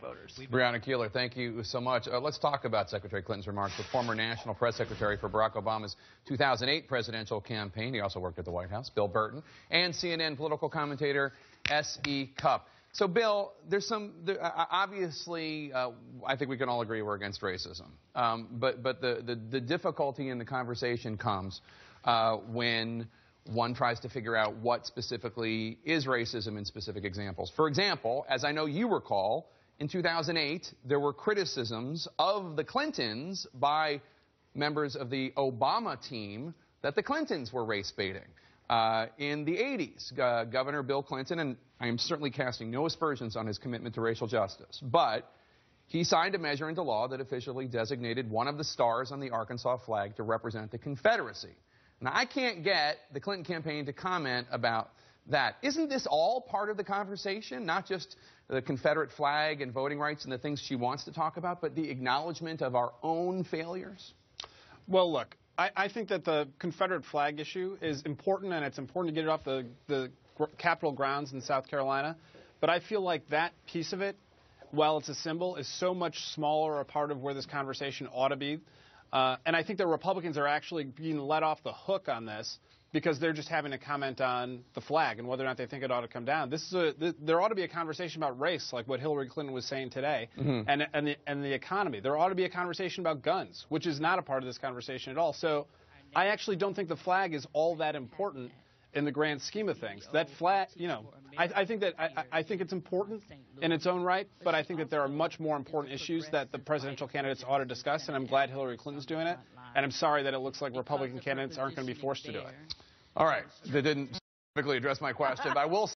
voters. Breonna Keeler, thank you so much. Let's talk about Secretary Clinton's remarks. The former National Press Secretary for Barack Obama's 2008 presidential campaign. He also worked at the White House, Bill Burton, and CNN political commentator S.E. Cupp. So, Bill, there's obviously, I think we can all agree we're against racism. But the difficulty in the conversation comes when one tries to figure out what specifically is racism in specific examples. For example, as I know you recall, in 2008, there were criticisms of the Clintons by members of the Obama team that the Clintons were race baiting. In the 80s, Governor Bill Clinton, and I am certainly casting no aspersions on his commitment to racial justice, but he signed a measure into law that officially designated one of the stars on the Arkansas flag to represent the Confederacy. Now, I can't get the Clinton campaign to comment about that. Isn't this all part of the conversation, not just the Confederate flag and voting rights and the things she wants to talk about, but the acknowledgement of our own failures? Well, look, I think that the Confederate flag issue is important, and it's important to get it off the Capitol grounds in South Carolina. But I feel like that piece of it, while it's a symbol, is so much smaller a part of where this conversation ought to be. And I think the Republicans are actually being let off the hook on this because they're just having a comment on the flag and whether or not they think it ought to come down. There ought to be a conversation about race, like what Hillary Clinton was saying today, and the economy. There ought to be a conversation about guns, which is not a part of this conversation at all. So I actually don't think the flag is all that important in the grand scheme of things. That flag, you know, I think it's important in its own right, but I think that there are much more important issues that the presidential candidates ought to discuss, and I'm glad Hillary Clinton's doing it, and I'm sorry that it looks like Republican candidates aren't going to be forced to do it. All right. That didn't specifically address my question, but I will